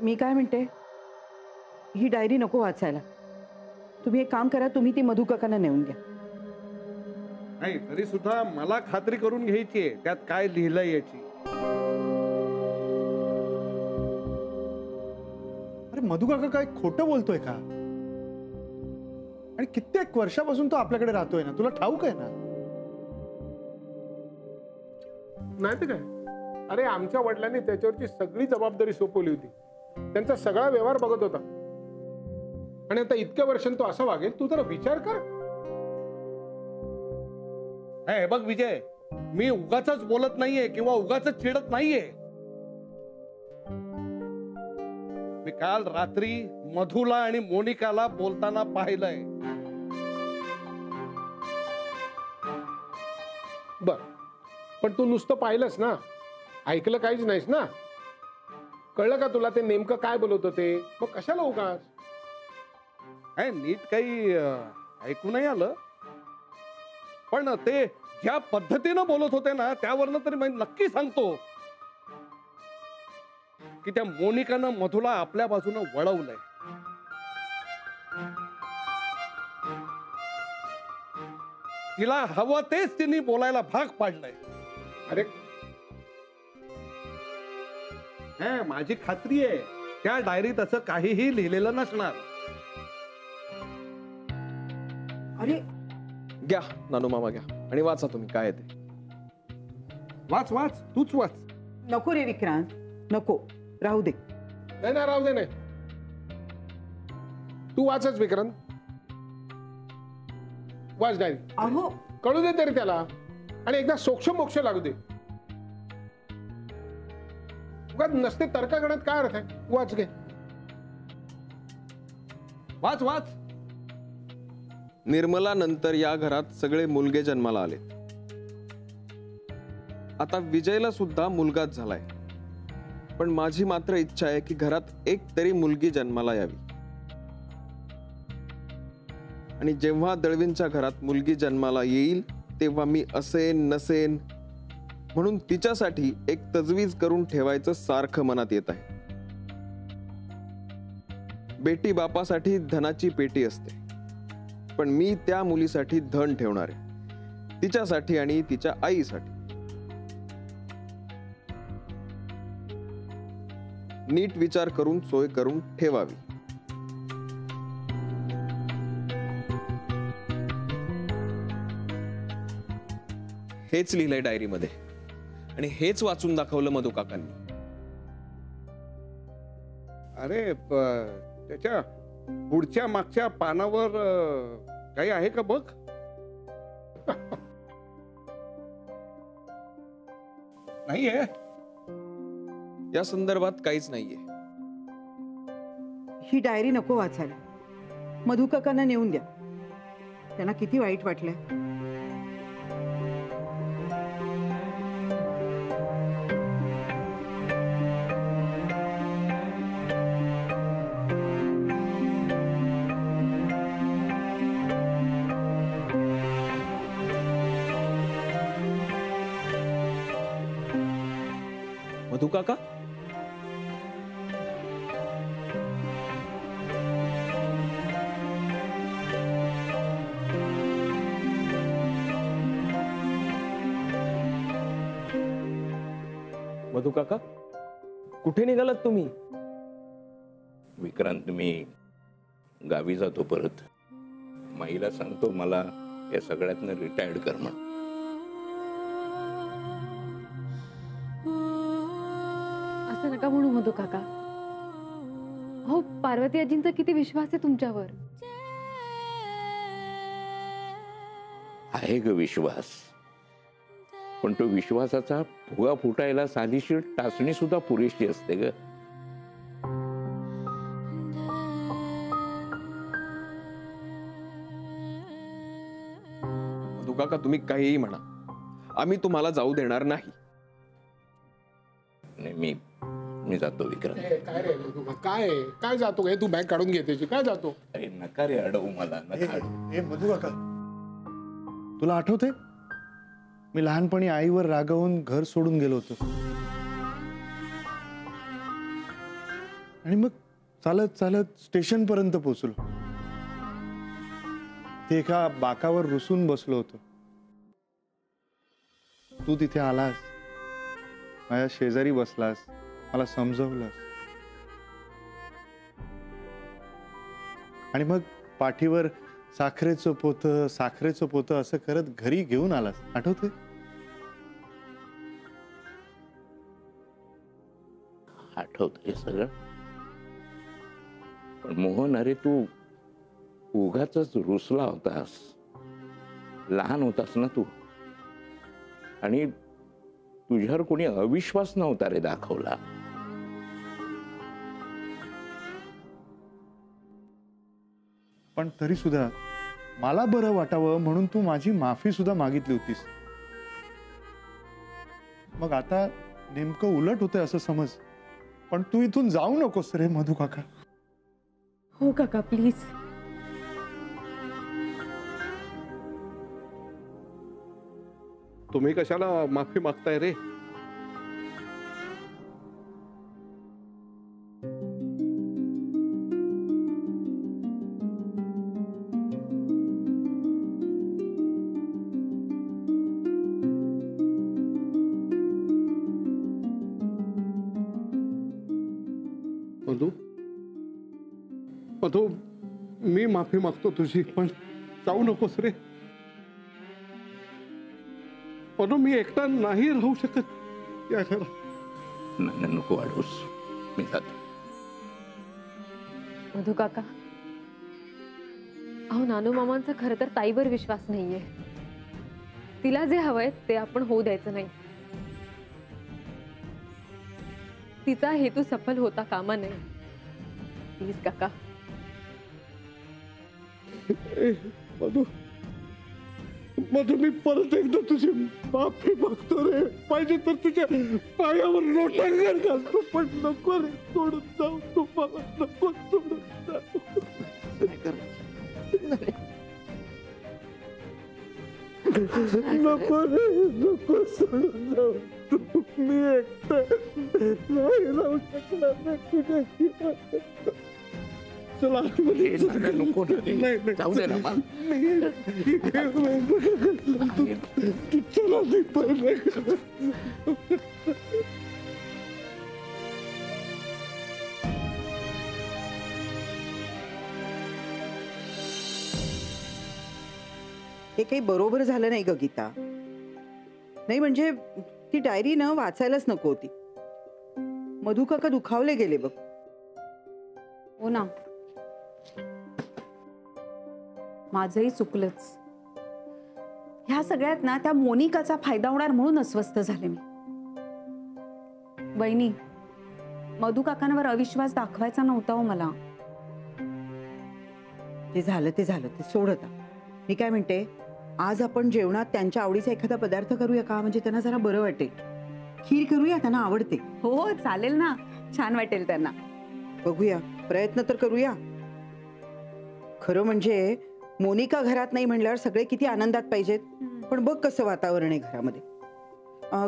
मी काय म्हणते, ही डायरी नको वाचायला. तुम्ही एक काम करा, तुम्ही ती मधु काकांना नेऊन द्या. नाही तरी सुद्धा मला खात्री करून घ्यायची आहे त्यात काय लिहिलंय याची. अरे मधु काका काय खोटं बोलतोय का? आणि कित्येक वर्षापासून तो आपल्याकडे राहतोय ना, तुला ठाऊक आहे ना? नाही तर काय, अरे आमच्या वडिलांनी त्याच्यावरची सगळी जबाबदारी सोपवली होती. त्यांचा सगळा व्यवहार बघत होता. आणि आता इतक्या वर्षांनी तो असा वागेल, तू जरा विचार कर. हे बघ विजय, मी उगाचच बोलत नाहीये किंवा उगाचच चिडत नाहीये. मी काल रात्री मधुला आणि मोनिकाला बोलताना पाहिलंय. बर, पण तू नुसतं पाहिलंस ना, ऐकलं काहीच नाहीस ना? कळलं का तुला ते नेमकं काय बोलत होते? मग कशाला उगाच? नीट काही ऐकू नाही आलं, पण ते ज्या पद्धतीनं बोलत होते ना त्यावरनं तरी मी नक्की सांगतो की त्या मोनिकानं मधुला आपल्या बाजूनं वळवलंय. तिला हवं तेच तिने बोलायला भाग पाडलंय. अरे माझी खात्री आहे त्या डायरीत असं काहीही लिहिलेलं नसणार. अरे घ्या नानू मामा, घ्या आणि वाचा तुम्ही काय ते. वाच वाच, तूच वाच. नको रे विक्रांत, नको, राहू दे. नाही ना, राहू दे. नाही, तू वाचच विक्रांत, वाच डायरी. अहो कळू दे तरी त्याला, आणि एकदा सोक्ष मोक्ष लागू दे. उगाच नसते तर्क करण्यात काय अर्थ आहे? वाच घे, वाच वाच. निर्मला नंतर या घरात सगळे मुलगे जन्माला आले. आता विजयला सुद्धा मुलगाच झालाय. पण माझी मात्र इच्छा आहे की घरात एक तरी मुलगी जन्माला यावी. आणि जेव्हा दळवींच्या घरात मुलगी जन्माला येईल तेव्हा मी असेन नसेन म्हणून तिच्यासाठी एक तजवीज करून ठेवायचं सारखं मनात येत आहे. बेटी बापासाठी धनाची पेटी असते, पण मी त्या मुलीसाठी धन ठेवणार आहे, तिच्यासाठी आणि तिच्या आईसाठी. नीट विचार करून सोय करून ठेवावी. हेच लिहिलंय डायरीमध्ये आणि हेच वाचून दाखवलं मधु काकांनी. अरे त्याच्या पुढच्या मागच्या पानावर काही आहे का बघ. नाहीये. या संदर्भात काहीच नाहीये. ही डायरी नको वाचायला. मधु काकांना नेऊन द्या, त्यांना किती वाईट वाटलंय. मधु काका, मधु काका, कुठे निघालात तुम्ही? विक्रांत, मी गावी जातो परत. माईला सांगतो मला या सगळ्यातनं रिटायर्ड कर म्हणून. असं नका म्हणू मधु काका. हो, पार्वती आजींचा किती विश्वास आहे तुमच्यावर. आहे ग विश्वास, पण तो विश्वासाचा फुगा फुटायला साधीशीर टाचणी सुद्धा पुरेशी असते ग. मधु काका, तुम्ही काहीही म्हणा, आम्ही तुम्हाला जाऊ देणार नाही. मी जातो विक्रांत. काय रे काय काय जातो? काय तू बॅग काढून घे त्याची, काय जातो? अरे नका रे अडवू मला, नका अडवू. हे मधु काका, तुला आठवते मी लहानपणी आईवर रागावून घर सोडून गेलो होतो. आणि मग चालत चालत स्टेशन पर्यंत पोहोचलो. ते एका बाकावर रुसून बसलो होतो. तू तिथे आलास, माझ्या शेजारी बसलास, मला समजवलंस आणि मग पाठीवर साखरेचं पोतं असं करत घरी घेऊन आलास. आठवते? आठवतंय सगळं. पण मोहन, अरे तू उगाच रुसला होतास. लहान होतास ना तू, आणि तुझ्यावर कोणी अविश्वास नव्हता रे दाखवला. पण तरी सुद्धा मला बरं वाटावं म्हणून तू माझी माफी सुद्धा मागितली होतीस. मग आता नेमकं उलट होतंय असं समज. पण तू इथून जाऊ नकोस रे मधू काका. हो काका, प्लीज. तुम्ही कशाला माफी मागताय रे? मधू, मधू, मी माफी मागतो तुझी, पण जाऊ नकोस रे. मधू, मी एकटा नाही राहू शकत या घरात. नाही, नको वाढूस, मी जातो. मधू काका, अहो नानू मामांचा खरं तर ताईवर विश्वास नाहीये. तिला जे हवंय ते आपण होऊ द्यायचं नाही. तिचा हेतू सफल होता कामा नये. प्लीज काका. मधू, मधू, मी परत एकदा तुझी माफी मागतो रे. पाहिजे तर तुझ्या पायावर लोटांगण घालतो, पण नको रे सोडून जाऊ. तुम्हाला नको सोडून जाऊ. नको रे, नको सोडून जाऊ. मी एकटा नाही राहू शकणार रे तुझ्याशिवाय. चला आतमध्ये नाही, नको ना रे. नाही, जाऊ दे ना मग. तू चला मी पहिले. हे काही बरोबर झालं नाही ग गीता. नाही म्हणजे ती डायरी न वाचायलाच नको होती. मधू काका दुखावले गेले बघ. हो ना, माझंही चुकलंच. ह्या सगळ्यात ना त्या मोनिकाचा फायदा होणार म्हणून अस्वस्थ झाले मी. वहिनी, मधू काकांवर अविश्वास दाखवायचा नव्हता हो मला. ते झालं ते सोड आता. मी काय म्हणते, आज आपण जेवणात त्यांच्या आवडीचा एखादा पदार्थ करूया का? म्हणजे त्यांना जरा बरं वाटेल. खीर करूया, त्यांना आवडते. हो चालेल ना, छान वाटेल त्यांना. बघूया, प्रयत्न तर करूया. खरं म्हणजे मोनिका घरात नाही म्हणल्यावर सगळे किती आनंदात पाहिजेत. पण बघ कसं वातावरण आहे घरामध्ये.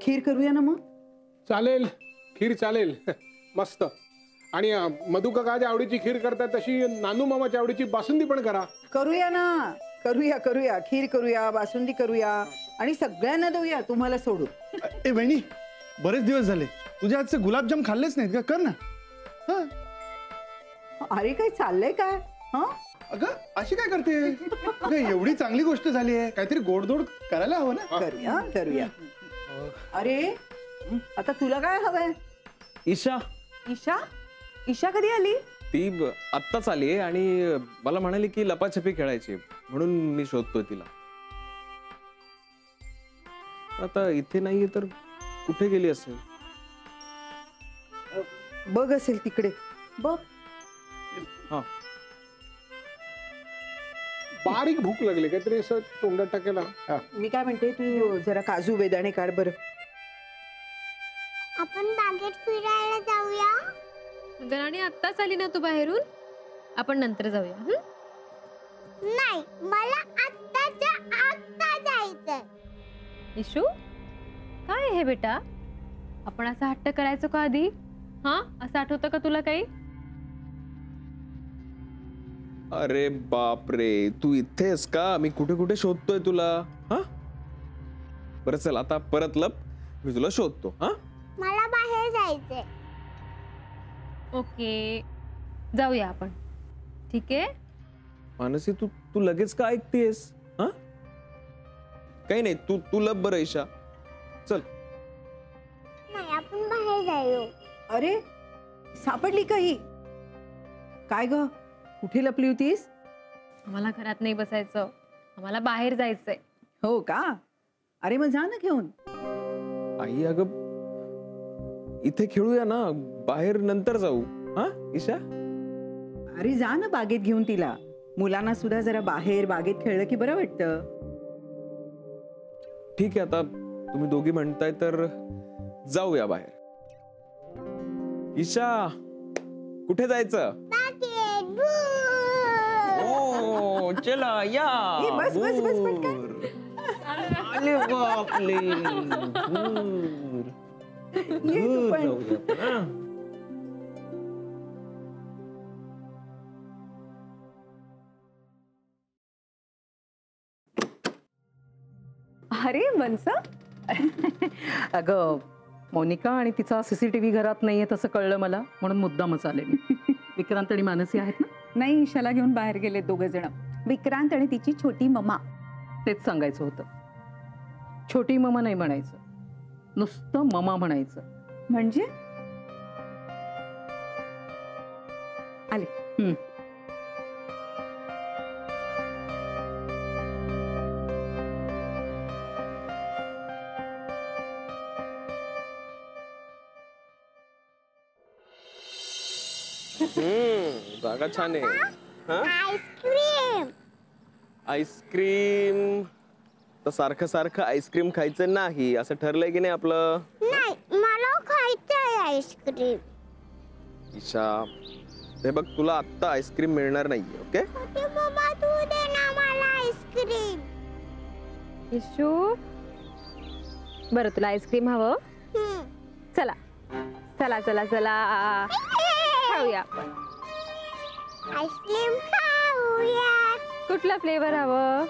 खीर करूया ना मग? चालेल, खीर चालेल. मस्त. आणि मधू काकाच्या आवडीची खीर करतात तशी नानू मामाच्या आवडीची बासुंदी पण करा. करूया ना, करूया. खीर करूया, बासुंदी करूया आणि सगळ्यांना देऊया, तुम्हाला सोडू. ए बहिणी, बरेच दिवस झाले तुझ्या हातचे गुलाबजाम खाल्लेच नाहीत का? कर ना. हा. अरे काय चाललंय काय? हा, अगं अशी काय करते? अगं एवढी चांगली गोष्ट झाली आहे, काहीतरी गोडधोड करायला हवं ना. करूया. अरे आता तुला काय हवंय? ईशा ईशा कधी आली? ती आत्ताच आली आहे आणि मला म्हणाली की लपाछपी खेळायची, म्हणून मी शोधतोय तिला. आता इथे नाहीये तर कुठे गेली असेल? बघ असेल तिकडे. बघ. हा. बारीक भूक लागली, काहीतरी असं तोंडात टाकायला. मी काय म्हणते, तू जरा काजू बेदाणे काढ बरं. आपण बागेत फिरायला जाऊया. गणाने आत्ताच आली ना तू बाहेरून. आपण नंतर जाऊया. नाही, मला आत्ता जायचंय. इशू, काय आहे बेटा? आपण असा हट्ट करायचो का आधी? हा, असं आठवतं का तुला काही? अरे बापरे, तू इथेस का? मी कुठे कुठे शोधतोय तुला. हा बरं चल आता परत लप, मी तुला शोधतो. हा मला बाहेर जायचंय. ओके, जाऊया आपण. ठीक आहे. मानसी, तू तू लगेच का ऐकतेस? हा काही नाही, तू तू लप बरं ईशा. चल. नाही, आपण बाहेर जाऊ. अरे सापडली का ही? काय ग, कुठे लपली होतीस? आम्हाला घरात नाही बसायचं, आम्हाला बाहेर जायचंय. हो का? अरे मग जा ना घेऊन. आई अगं इथे खेळूया ना, बाहेर नंतर जाऊ. हा ईशा? अरे जा ना बागेत घेऊन तिला. मुलांना सुद्धा जरा बाहेर बागेत खेळलं की बरं वाटतं. ठीक आहे, आता तुम्ही दोघी म्हणताय तर जाऊया बाहेर. ईशा, कुठे जायचं? बागेत. भू. ओ चला या. ए, बस बस बस पटकन. अरे बापले. ये तू पण. अरे मनसा, अगं मोनिका आणि तिचा सीसीटीव्ही घरात नाहीये तसं कळलं मला, म्हणून मुद्दामच आले मी. विक्रांत आणि मानसी आहेत ना? नाही, ईशाला घेऊन बाहेर गेले दोघे जण. विक्रांत आणि तिची छोटी ममा. तेच सांगायचं होतं. छोटी ममा नाही म्हणायचं, नुसतं ममा म्हणायचं. म्हणजे आले. जागा छान आहे. आईस्क्रीम. आईस्क्रीम तर सारखं सारखं आईस्क्रीम खायचं नाही असं ठरलंय की नाही आपलं? नाही, मला खायचंय आईस्क्रीम. ईशा, हे बघ तुला आत्ता आईस्क्रीम मिळणार नाहीये. ओके? छोटी मम्मा, तू दे ना मला आईस्क्रीम. इशू, बरं तुला आईस्क्रीम हवं? चला चला चला चला खाऊया आपण. आईस्क्रीम खाऊया. कुठलं फ्लेवर हवं?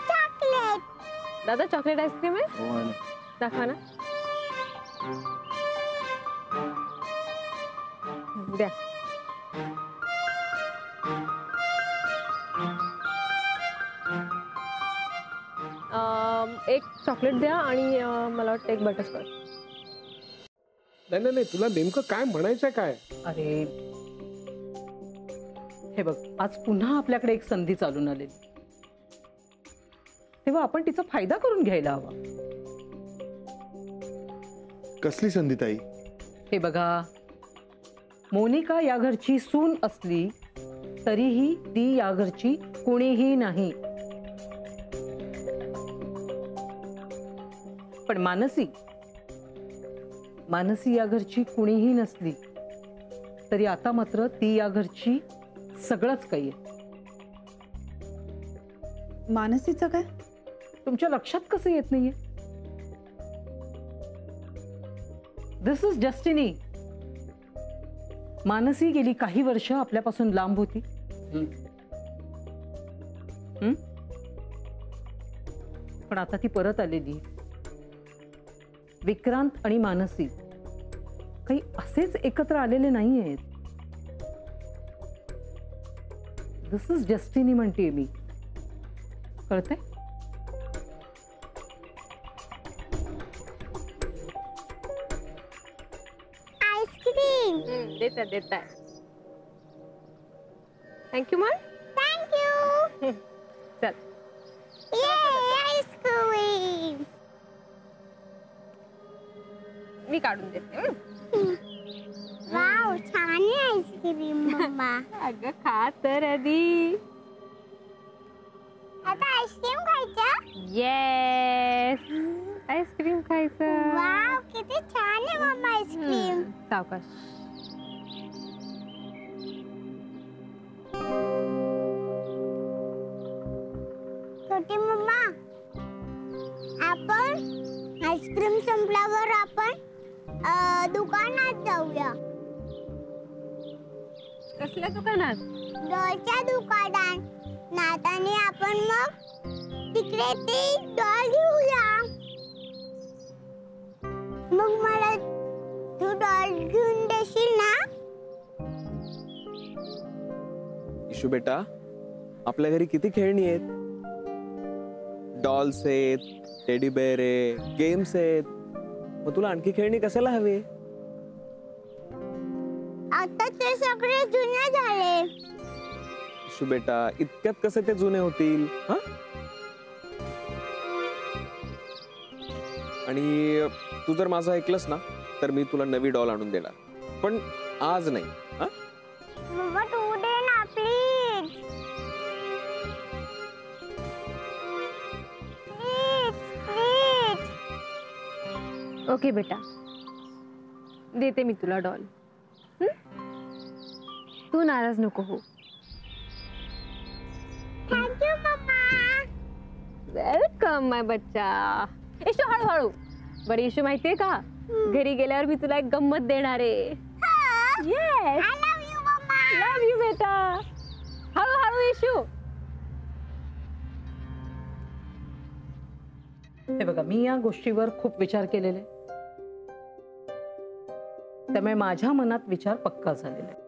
चॉकलेट. दादा चॉकलेट आईस्क्रीम आहे? दाखवा ना. द्या. एक चॉकलेट द्या आणि मला वाटतं एक बटरस्कॉच. नाही नाही नाही, तुला नेमकं काय म्हणायचंय काय? अरे हे बघ, आज पुन्हा आपल्याकडे एक संधी चालून आलेली, तेव्हा आपण तिचा फायदा करून घ्यायला हवा. कसली संधी ताई? हे बघा, मोनिका या घरची सून असली तरीही ती या घरची कोणीही नाही. पण मानसी या घरची कुणीही नसली तरी आता मात्र ती या घरची सगळंच काही आहे. मानसीचं काय? तुमच्या लक्षात कसं येत नाहीये? दिस इज डेस्टिनी. मानसी गेली काही वर्ष आपल्यापासून लांब होती. पण आता ती परत आलेली. विक्रांत आणि मानसी काही असेच एकत्र आलेले नाही आहेत. दिस इज डेस्टिनी म्हणते मी. कळतंय? आईस्क्रीम. देता. Thank you ma'am. थँक्यू. चल. आईस्क्रीम. मी काढून देते. वाव, छान आहे आईस्क्रीम मम्मा. अगं खा तर आधी. आता आईस्क्रीम खायचं? येस, आईस्क्रीम खायचं. वाव, किती छान आहे मम्मा आईस्क्रीम. सावकाश. छोटी मम्मा, आपण आईस्क्रीम संपल्यावर आपण दुकानात जाऊया. कसल्या दुकानात? डॉलच्या दुकानात. नाताने आपण मग तिकडे ती डॉल घेऊया. मग मला तू डॉल घेऊन देशील ना? इशू बेटा, आपल्या घरी किती खेळणी आहेत? डॉल्स आहेत, टेडी बेअर आहे, गेम्स आहेत. मग तुला आणखी खेळणी कशाला हवी? आता ते सगळे जुने झाले. इशू बेटा, इतक्यात कसे ते जुने होतील? हा? आणि तू जर माझं ऐकलंस ना तर मी तुला नवी डॉल आणून देणार, पण आज नाही. हा? मम्मा तू दे ना प्लीज. प्लीज. ओके बेटा, देते मी तुला डॉल. तू नाराज नको हो. Thank you mamma. वेलकम माय बच्चा. इशू हळूहळू. बरं इशू माहितीये का, घरी गेल्यावर मी तुला एक गंमत देणार आहे. येस, I love you मम्मा. लव यू बेटा. हळूहळू इशू. हे बघा, मी या गोष्टीवर खूप विचार केलेले, त्यामुळे माझ्या मनात विचार पक्का झालेला आहे.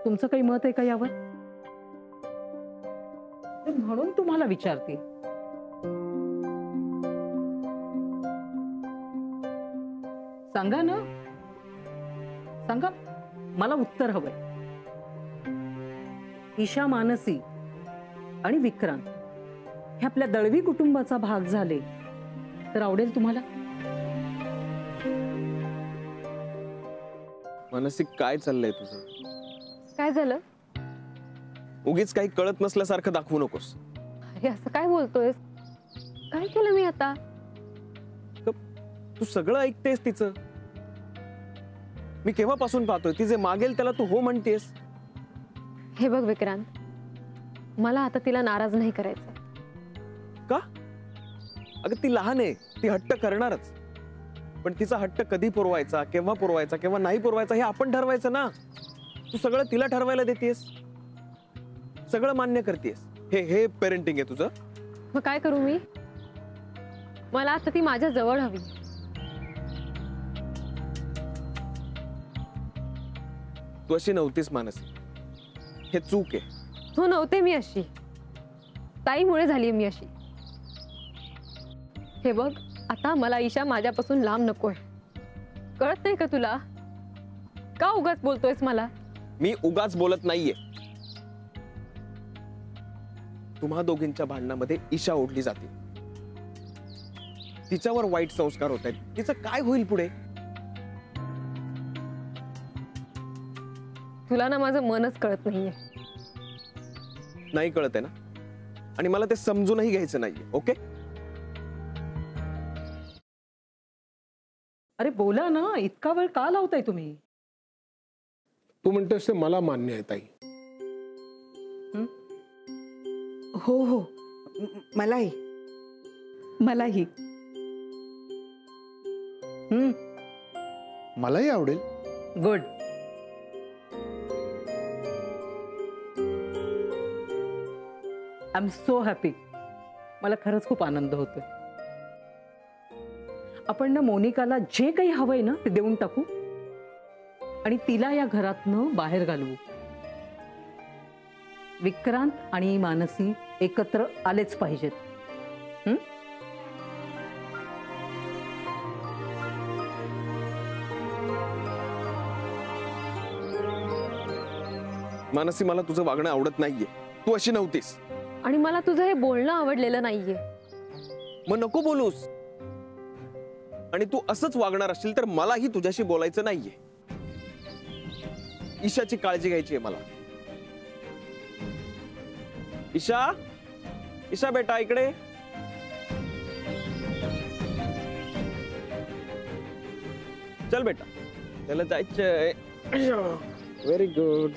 तुमचं काही मत आहे का यावर? म्हणून तुम्हाला विचारते. सांगा ना, सांगा, मला उत्तर हवंय. ईशा, मानसी आणि विक्रांत हे आपल्या दळवी कुटुंबाचा भाग झाले तर आवडेल तुम्हाला? मानसिक काय चाललंय तुझं? काय झालं? उगीच काही कळत नसल्यासारखं दाखवू नकोस. अरे असं काय बोलतोयस? काय केलं मी आता? तू सगळं ऐकतेस तिचं. मी केव्हापासून पाहतोय ती जे मागेल त्याला तू हो म्हणतेस. हे बघ विक्रांत, मला आता तिला नाराज नाही करायचं. का? अगं ती लहान आहे, ती हट्ट करणारच. पण तिचा हट्ट कधी पुरवायचा, केव्हा नाही पुरवायचा हे आपण ठरवायचं ना. तू सगळं तिला ठरवायला देतेस, सगळं मान्य करतेस. हे पेरेंटिंग आहे तुझं? मग काय करू मी? मला आता ती माझ्या जवळ हवी. तू अशी नव्हतीस मानसी, हे चूक आहे. हो, नव्हते मी अशी. ताईमुळे झाली मी अशी. हे बघ, आता मला ईशा माझ्यापासून लांब नकोय. कळत नाही का तुला? का उगाच बोलतोयस मला? मी उगाच बोलत नाहीये. तुम्हा दोघींच्या भांडणामध्ये ईशा ओढली जाते. तिच्यावर वाईट संस्कार होत आहेत. तिचं काय होईल पुढे? तुला ना माझं मनच कळत नाहीये. नाही कळत आहे ना, आणि मला ते समजूनही घ्यायचं नाहीये. ओके? अरे बोला ना, इतका वेळ का लावताय तुम्ही? तू म्हणतोस ते मला मान्य आहे ताई. हो हो, मलाही. मलाही. मलाही आवडेल. Good. I am so happy. मला खरंच खूप आनंद होतोय. आपण ना मोनिकाला जे काही हवंय ना ते देऊन टाकू आणि तिला या घरातनं बाहेर घालवू. विक्रांत आणि मानसी एकत्र आलेच पाहिजेत. मानसी, मला तुझं वागणं आवडत नाहीये. तू अशी नव्हतीस. आणि मला तुझं हे बोलणं आवडलेलं नाहीये. मग नको बोलूस. आणि तू असंच वागणार असशील तर मलाही तुझ्याशी बोलायचं नाहीये. ईशाची काळजी घ्यायची आहे मला. ईशा, ईशा बेटा इकडे. चल बेटा, त्याला जायचंय. Very good.